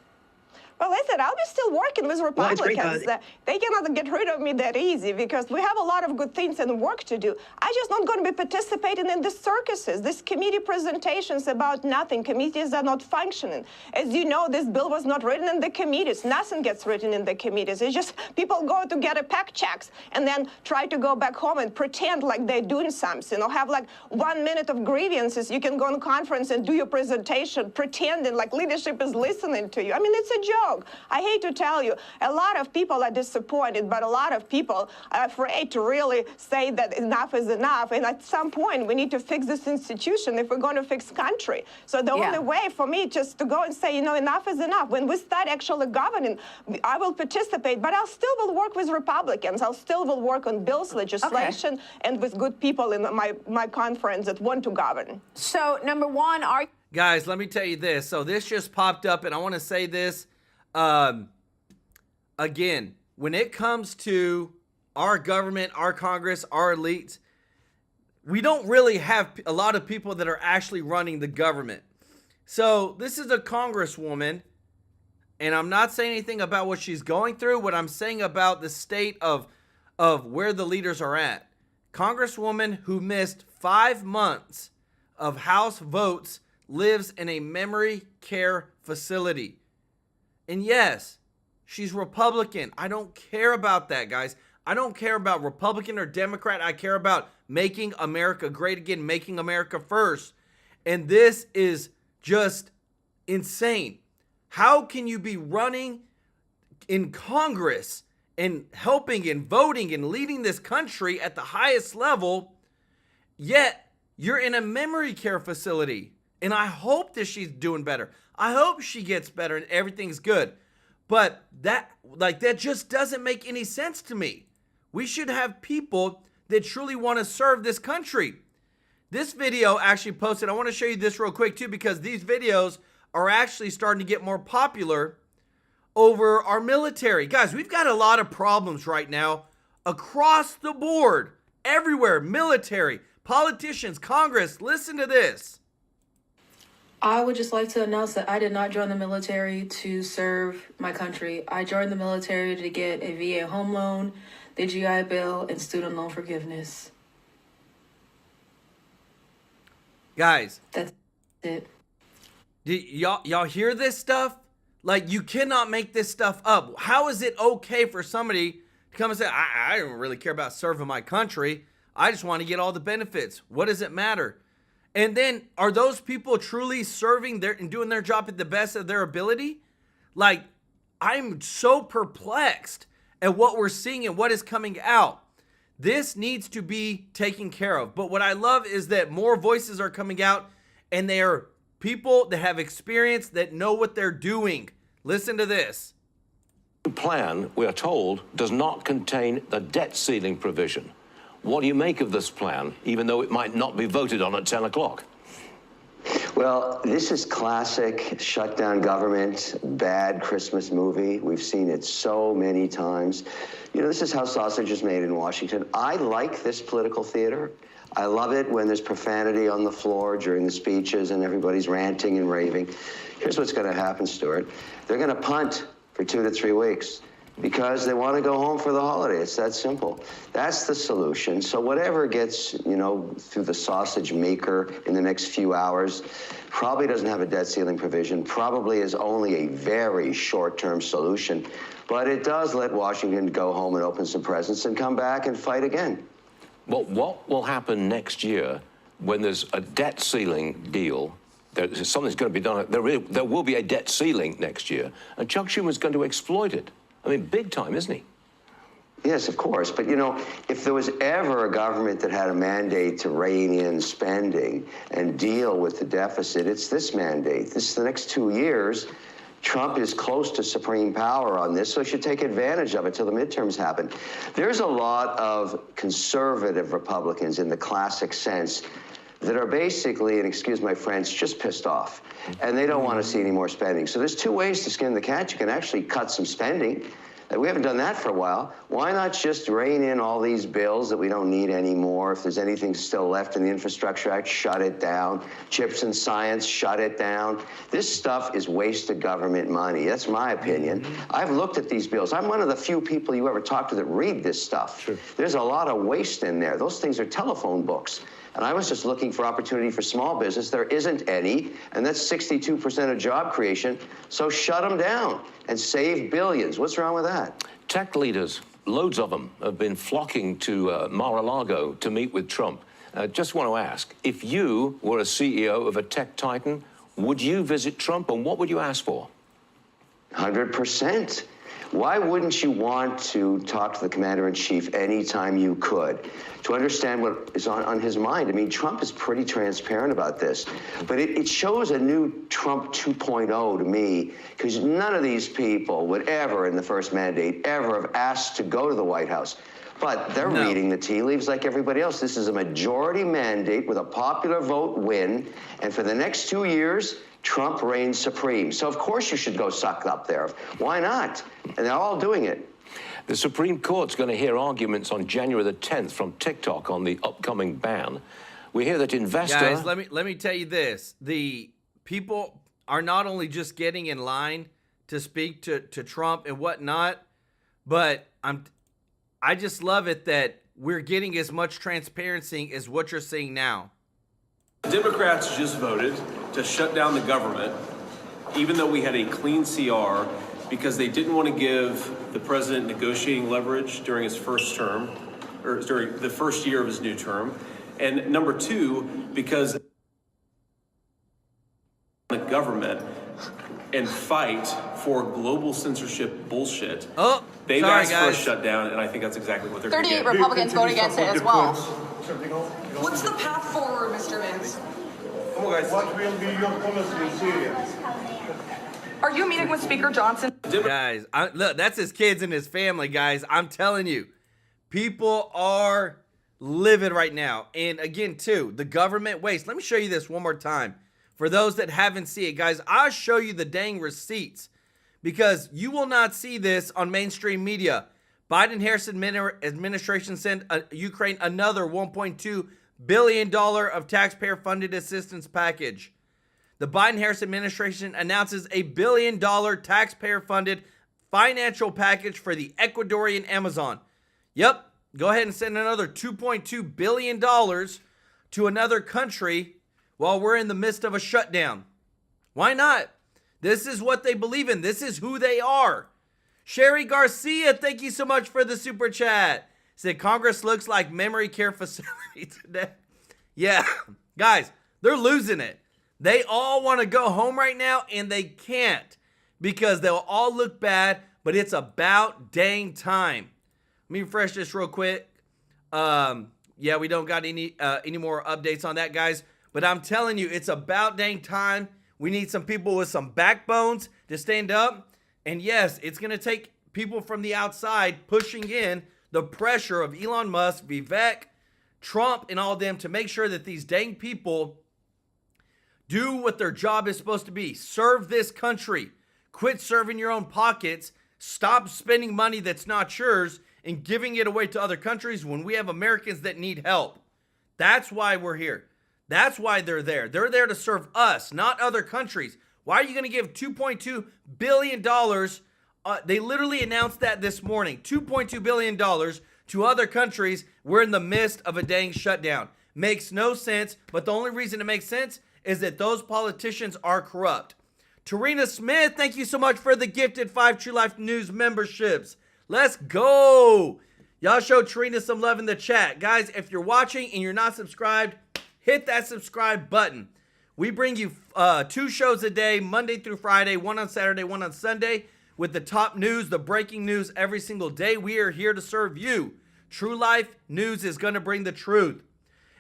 Well, listen, I'll be still working with Republicans. They cannot get rid of me that easy because we have a lot of good things and work to do. I'm just not going to be participating in the circuses, these committee presentations about nothing. Committees are not functioning. As you know, this bill was not written in the committees. Nothing gets written in the committees. It's just people go to get a PAC checks and then try to go back home and pretend like they're doing something, or have like 1 minute of grievances. You can go on a conference and do your presentation pretending like leadership is listening to you. I mean, it's a joke. I hate to tell you, a lot of people are disappointed, but a lot of people are afraid to really say that enough is enough. And at some point, we need to fix this institution if we're going to fix country. So the only way for me just to go and say, you know, enough is enough. When we start actually governing, I will participate, but I'll still will work with Republicans. I'll still will work on bills, legislation, and with good people in my conference that want to govern. So, number one, guys, let me tell you this. So this just popped up, and I want to say this. Again, when it comes to our government, our Congress, our elites, we don't really have a lot of people that are actually running the government. So this is a congresswoman, and I'm not saying anything about what she's going through. What I'm saying about the state of where the leaders are at. Congresswoman who missed 5 months of House votes lives in a memory care facility. And yes, she's Republican. I don't care about that, guys. I don't care about Republican or Democrat. I care about making America great again, making America first. And this is just insane. How can you be running in Congress and helping and voting and leading this country at the highest level, yet you're in a memory care facility? And I hope that she's doing better. I hope she gets better and everything's good. But that just doesn't make any sense to me. We should have people that truly want to serve this country. This video actually posted, I want to show you this real quick too, because these videos are actually starting to get more popular over our military. Guys, we've got a lot of problems right now across the board, everywhere, military, politicians, Congress. Listen to this. I would just like to announce that I did not join the military to serve my country. I joined the military to get a VA home loan, the GI Bill, and student loan forgiveness. Guys. That's it. Y'all hear this stuff? Like, you cannot make this stuff up. How is it okay for somebody to come and say, I don't really care about serving my country. I just want to get all the benefits. What does it matter? And then, are those people truly serving and doing their job at the best of their ability? Like, I'm so perplexed at what we're seeing and what is coming out. This needs to be taken care of. But what I love is that more voices are coming out, and they are people that have experience, that know what they're doing. Listen to this. The plan, we are told, does not contain the debt ceiling provision. What do you make of this plan, even though it might not be voted on at 10 o'clock? Well, this is classic shutdown government, bad Christmas movie. We've seen it so many times. You know, this is how sausage is made in Washington. I like this political theater. I love it when there's profanity on the floor during the speeches and everybody's ranting and raving. Here's what's going to happen, Stuart. They're going to punt for 2 to 3 weeks. Because they want to go home for the holiday. It's that simple. That's the solution. So whatever gets, you know, through the sausage maker in the next few hours probably doesn't have a debt ceiling provision, probably is only a very short-term solution. But it does let Washington go home and open some presents and come back and fight again. Well, what will happen next year when there's a debt ceiling deal? Something's going to be done. There will be a debt ceiling next year, and Chuck Schumer's going to exploit it. I mean, big time, isn't he? Yes, of course. But, you know, if there was ever a government that had a mandate to rein in spending and deal with the deficit, it's this mandate. The next 2 years, Trump is close to supreme power on this, so he should take advantage of it till the midterms happen. There's a lot of conservative Republicans in the classic sense that are basically, and excuse my French, just pissed off. And they don't want to see any more spending. So there's two ways to skin the cat. You can actually cut some spending. We haven't done that for a while. Why not just rein in all these bills that we don't need anymore? If there's anything still left in the Infrastructure Act, shut it down. Chips and science, shut it down. This stuff is wasted government money. That's my opinion. I've looked at these bills. I'm one of the few people you ever talk to that read this stuff. Sure. There's a lot of waste in there. Those things are telephone books. And I was just looking for opportunity for small business. There isn't any, and that's 62% of job creation. So shut them down and save billions. What's wrong with that? Tech leaders, loads of them, have been flocking to Mar-a-Lago to meet with Trump. Just want to ask, if you were a CEO of a tech titan, would you visit Trump, and what would you ask for? 100%. Why wouldn't you want to talk to the commander-in-chief anytime you could to understand what is on his mind? I mean, Trump is pretty transparent about this, but it shows a new Trump 2.0 to me, because none of these people would ever, in the first mandate, ever have asked to go to the White House. But they're reading the tea leaves like everybody else. This is a majority mandate with a popular vote win, and for the next 2 years, Trump reigns supreme. So of course you should go suck up there. Why not? And they're all doing it. The Supreme Court's going to hear arguments on January the 10th from TikTok on the upcoming ban. We hear that investor... Guys, let me tell you this. The people are not only just getting in line to speak to Trump and whatnot, but I just love it that we're getting as much transparency as what you're seeing now. The Democrats just voted to shut down the government, even though we had a clean CR, because they didn't want to give the president negotiating leverage during his first term, or during the first year of his new term. And number two, because the government and fight for global censorship bullshit. Oh, they've sorry, asked guys. for a shutdown, and I think that's exactly what they're going to get. 38 Republicans vote against it as well. What's the path forward, Mr. Vance? Come on, guys. What will be your policy in Syria? Are you meeting with Speaker Johnson? Guys, look, that's his kids and his family, guys. I'm telling you, people are livid right now. And again, too, the government waste. Let me show you this one more time. For those that haven't seen it, guys, I'll show you the dang receipts, because you will not see this on mainstream media. Biden-Harris administration sent Ukraine another $1.2 billion of taxpayer-funded assistance package. The Biden-Harris administration announces a $1 billion taxpayer-funded financial package for the Ecuadorian Amazon. Yep, go ahead and send another $2.2 billion to another country while we're in the midst of a shutdown. Why not? This is what they believe in. This is who they are. Sherry Garcia, thank you so much for the super chat. Said Congress looks like memory care facility today. Yeah, guys, they're losing it. They all want to go home right now, and they can't, because they'll all look bad, but it's about dang time. Let me refresh this real quick. Yeah, we don't got any more updates on that, guys. But I'm telling you, it's about dang time. We need some people with some backbones to stand up. And yes, it's going to take people from the outside pushing in the pressure of Elon Musk, Vivek, Trump, and all of them to make sure that these dang people do what their job is supposed to be. Serve this country. Quit serving your own pockets. Stop spending money that's not yours and giving it away to other countries when we have Americans that need help. That's why we're here. That's why they're there. They're there to serve us, not other countries. Why are you going to give $2.2 billion? They literally announced that this morning. $2.2 billion to other countries. We're in the midst of a dang shutdown. Makes no sense, but the only reason it makes sense is that those politicians are corrupt. Tarina Smith, thank you so much for the gifted 5 True Life News memberships. Let's go. Y'all show Tarina some love in the chat. Guys, if you're watching and you're not subscribed, hit that subscribe button. We bring you 2 shows a day, Monday through Friday, one on Saturday, one on Sunday. with the top news, the breaking news every single day. We are here to serve you. TrueLife News is going to bring the truth.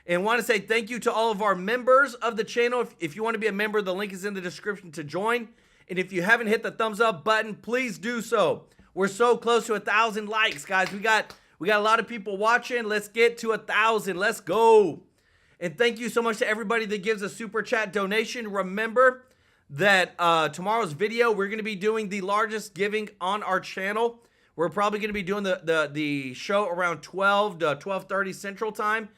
And want to say thank you to all of our members of the channel. If you want to be a member, the link is in the description to join. And if you haven't hit the thumbs up button, please do so. We're so close to 1,000 likes, guys. We got a lot of people watching. Let's get to 1,000. Let's go. And thank you so much to everybody that gives a super chat donation. Remember that tomorrow's video, we're going to be doing the largest giving on our channel. We're probably going to be doing the show around 12 to 12:30 Central Time.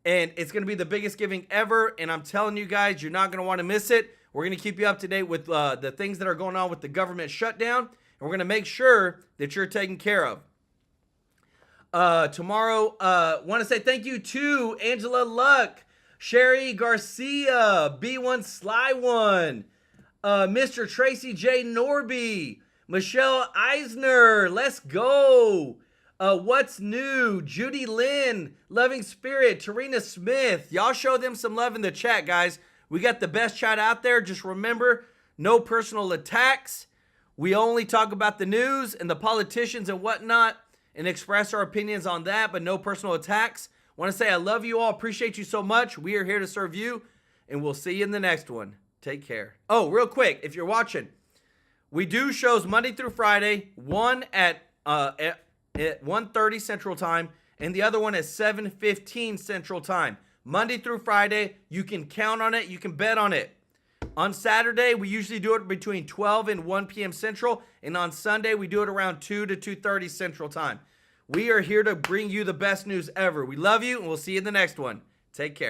And it's going to be the biggest giving ever. And I'm telling you guys, you're not going to want to miss it. We're going to keep you up to date with the things that are going on with the government shutdown. And we're going to make sure that you're taken care of. Tomorrow, want to say thank you to Angela Luck, Sherry Garcia, B1 Sly One, Mr. Tracy J. Norby, Michelle Eisner, let's go. What's new? Judy Lynn, Loving Spirit, Tarina Smith. Y'all show them some love in the chat, guys. We got the best chat out there. Just remember, no personal attacks. We only talk about the news and the politicians and whatnot and express our opinions on that, but no personal attacks. Want to say I love you all. Appreciate you so much. We are here to serve you, and we'll see you in the next one. Take care. Oh, real quick, if you're watching, we do shows Monday through Friday, one at 1:30 Central Time, and the other one at 7:15 Central Time. Monday through Friday, you can count on it. You can bet on it. On Saturday, we usually do it between 12 and 1 p.m. Central, and on Sunday, we do it around 2 to 2:30 Central Time. We are here to bring you the best news ever. We love you, and we'll see you in the next one. Take care.